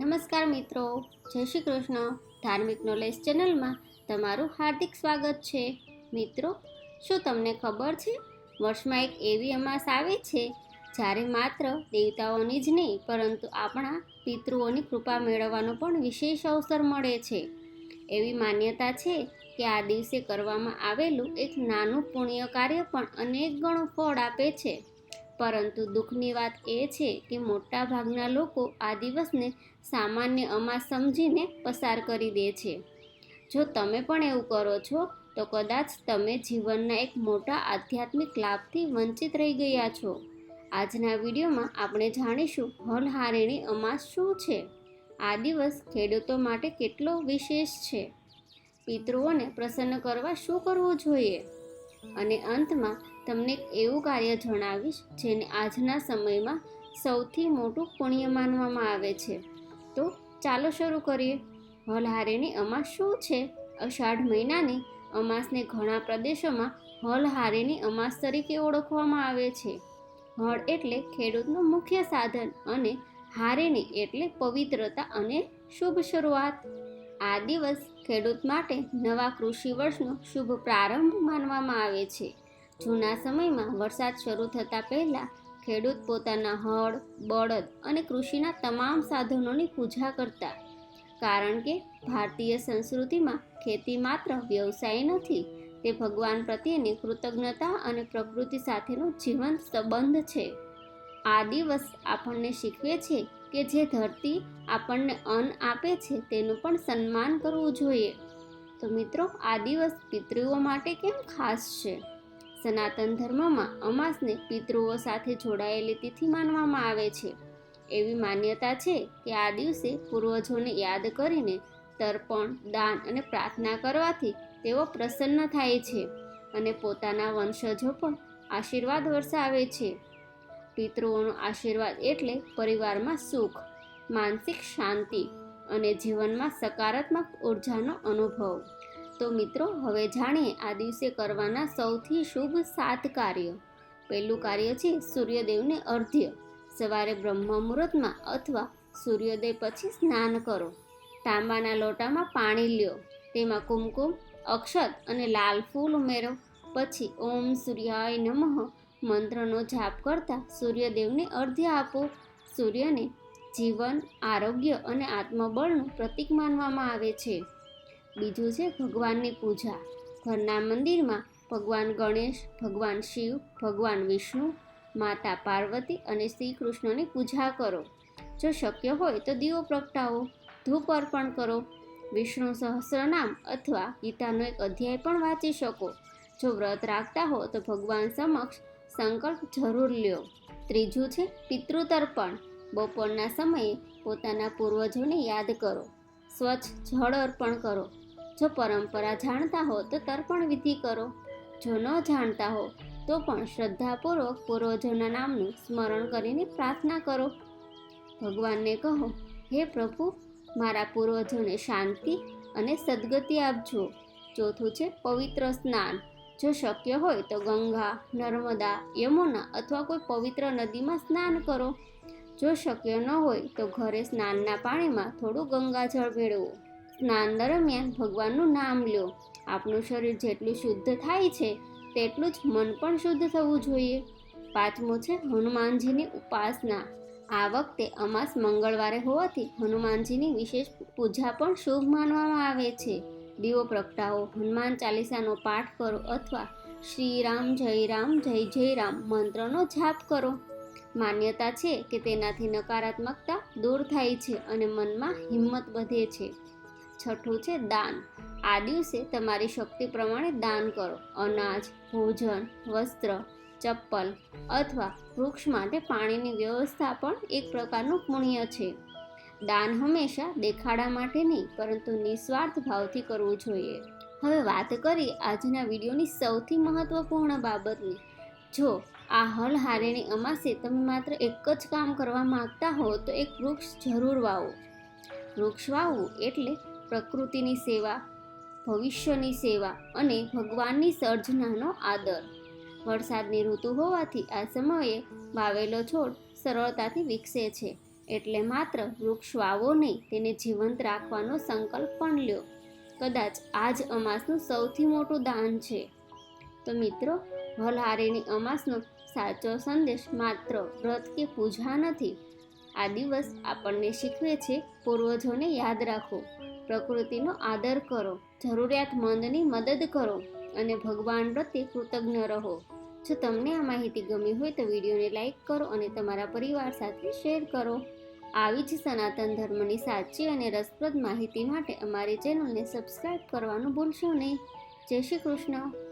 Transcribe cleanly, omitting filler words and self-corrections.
નમસ્કાર મિત્રો, જય શ્રી કૃષ્ણ. ધાર્મિક નોલેજ ચેનલમાં તમારું હાર્દિક સ્વાગત છે. મિત્રો, શું તમને ખબર છે, વર્ષમાં એક એવી અમાસ આવે છે જ્યારે માત્ર દેવતાઓની જ નહીં પરંતુ આપણા પિતૃઓની કૃપા મેળવવાનો પણ વિશેષ અવસર મળે છે. એવી માન્યતા છે કે આ દિવસે કરવામાં આવેલું એક નાનું પુણ્ય કાર્ય પણ અનેક ગણું ફળ આપે છે. પરંતુ દુઃખની વાત એ છે કે મોટા ભાગના લોકો આ દિવસને સામાન્ય અમાસ સમજીને પસાર કરી દે છે. જો તમે પણ એવું કરો છો તો કદાચ તમે જીવનના એક મોટા આધ્યાત્મિક લાભથી વંચિત રહી ગયા છો. આજના વિડીયોમાં આપણે જાણીશું હલહારેણી અમાસ શું છે, આ દિવસ ખેડૂતો માટે કેટલો વિશેષ છે, પિતૃઓને પ્રસન્ન કરવા શું કરવું જોઈએ, અને અંતમાં તમને એવું કાર્ય જણાવીશ જેને આજના સમયમાં સૌથી મોટું પુણ્ય માનવામાં આવે છે. તો ચાલો શરૂ કરીએ. હલહારેણી અમાસ શું છે? અષાઢ મહિનાની અમાસને ઘણા પ્રદેશોમાં હલહારેણી અમાસ તરીકે ઓળખવામાં આવે છે. હળ એટલે ખેડૂતનું મુખ્ય સાધન અને હારેણી એટલે પવિત્રતા અને શુભ શરૂઆત. આ દિવસ ખેડૂત માટે નવા કૃષિ વર્ષનો શુભ પ્રારંભ માનવામાં આવે છે. જૂના સમયમાં વરસાદ શરૂ થતાં પહેલાં ખેડૂત પોતાના હળ, બળદ અને કૃષિના તમામ સાધનોની પૂજા કરતા. કારણ કે ભારતીય સંસ્કૃતિમાં ખેતી માત્ર વ્યવસાય નથી, તે ભગવાન પ્રત્યેની કૃતજ્ઞતા અને પ્રકૃતિ સાથેનો જીવંત સંબંધ છે. આ દિવસ આપણને શીખવે છે કે જે ધરતી આપણને અન્ન આપે છે તેનું પણ સન્માન કરવું જોઈએ. તો મિત્રો, આ દિવસ પિતૃઓ માટે કેમ ખાસ છે? સનાતન ધર્મમાં અમાસને પિતૃઓ સાથે જોડાયેલી તિથિ માનવામાં આવે છે. એવી માન્યતા છે કે આ દિવસે પૂર્વજોને યાદ કરીને તર્પણ, દાન અને પ્રાર્થના કરવાથી તેઓ પ્રસન્ન થાય છે અને પોતાના વંશજો પર આશીર્વાદ વરસાવે છે. પિતૃઓનો આશીર્વાદ એટલે પરિવારમાં સુખ, માનસિક શાંતિ અને જીવનમાં સકારાત્મક ઉર્જાનો અનુભવ. તો મિત્રો, હવે જાણીએ આ દિવસે કરવાના સૌથી શુભ 7 કાર્યો. પહેલું કાર્ય છે સૂર્યદેવને અર્ધ્ય. સવારે બ્રહ્મ મુહૂર્તમાં અથવા સૂર્યોદય પછી સ્નાન કરો. તાંબાના લોટામાં પાણી લ્યો, તેમાં કુમકુમ, અક્ષત અને લાલ ફૂલ ઉમેરો. પછી ઓમ સૂર્યાય નમઃ મંત્રનો જાપ કરતા સૂર્યદેવને અર્ધ્ય આપો. સૂર્યને જીવન, આરોગ્ય અને આત્મબળનું પ્રતીક માનવામાં આવે છે. બીજું છે ભગવાનની પૂજા. ઘરના મંદિરમાં ભગવાન ગણેશ, ભગવાન શિવ, ભગવાન વિષ્ણુ, માતા પાર્વતી અને શ્રી કૃષ્ણની પૂજા કરો. જો શક્ય હોય તો દીવો પ્રગટાવો, ધૂપ અર્પણ કરો. વિષ્ણુ સહસ્રનામ અથવા ગીતાનો એક અધ્યાય પણ વાંચી શકો. જો વ્રત રાખતા હો તો ભગવાન સમક્ષ સંકલ્પ જરૂર લ્યો. ત્રીજું છે પિતૃતર્પણ. બપોરના સમયે પોતાના પૂર્વજોને યાદ કરો. સ્વચ્છ જળ અર્પણ કરો. જો પરંપરા જાણતા હો તો તર્પણ વિધિ કરો. જો ન જાણતા હો તો પણ શ્રદ્ધાપૂર્વક પૂર્વજોના નામનું સ્મરણ કરીને પ્રાર્થના કરો. ભગવાનને કહો, હે પ્રભુ, મારા પૂર્વજોને શાંતિ અને સદગતિ આપજો. ચોથું છે પવિત્ર સ્નાન. જો શક્ય હોય તો ગંગા, નર્મદા, યમુના અથવા કોઈ પવિત્ર નદીમાં સ્નાન કરો. જો શક્ય ન હોય તો ઘરે સ્નાનના પાણીમાં થોડું ગંગાજળ મેળવો. સ્નાન દરમિયાન ભગવાનનું નામ લો. આપણું શરીર જેટલું શુદ્ધ થાય છે તેટલું જ મન પણ શુદ્ધ થવું જોઈએ. પાંચમું છે હનુમાનજીની ઉપાસના. આ વખતે અમાસ મંગળવારે હોવાથી હનુમાનજીની વિશેષ પૂજા પણ શુભ માનવામાં આવે છે. દીવો પ્રગટાવો, હનુમાન ચાલીસાનો પાઠ કરો અથવા શ્રી રામ જય જય રામ મંત્રનો જાપ કરો. માન્યતા છે કે તેનાથી નકારાત્મકતા દૂર થાય છે અને મનમાં હિંમત વધે છે. છઠ્ઠું છે દાન. આ દિવસે તમારી શક્તિ પ્રમાણે દાન કરો. અનાજ, ભોજન, વસ્ત્ર, ચપ્પલ અથવા વૃક્ષ માટે પાણીની વ્યવસ્થા પણ એક પ્રકારનું પુણ્ય છે. દાન હંમેશા દેખાડા માટે નહીં પરંતુ નિસ્વાર્થ ભાવથી કરવું જોઈએ. હવે વાત કરીએ આજના વિડીયોની સૌથી મહત્વપૂર્ણ બાબતની. જો આ હલહારેણી અમાસે તમે માત્ર એક જ કામ કરવા માંગતા હો તો એક વૃક્ષ જરૂર વાવો. વૃક્ષ વાવવું એટલે પ્રકૃતિની સેવા, ભવિષ્યની સેવા અને ભગવાનની સર્જનાનો આદર. વરસાદની ઋતુ હોવાથી આ સમયે વાવેલો છોડ સરળતાથી વિકસે છે, એટલે માત્ર વૃક્ષ વાવો નહીં, તેને જીવંત રાખવાનો સંકલ્પ પણ લ્યો. કદાચ આ જ અમાસનું સૌથી મોટું દાન છે. તો મિત્રો, વલહારીની અમાસનો સાચો સંદેશ માત્ર વ્રત કે પૂજા નથી. આ દિવસ આપણને શીખવે છે પૂર્વજોને યાદ રાખો, પ્રકૃતિનો આદર કરો, જરૂરિયાતમંદની મદદ કરો અને ભગવાન પ્રત્યે કૃતજ્ઞ રહો. જો તમને આ માહિતી ગમી હોય તો વિડીયોને લાઈક કરો અને તમારા પરિવાર સાથે શેર કરો. આવી જ સનાતન ધર્મની સાચી અને રસપ્રદ માહિતી માટે અમારી ચેનલને સબસ્ક્રાઈબ કરવાનું ભૂલશો નહીં. જય શ્રી કૃષ્ણ.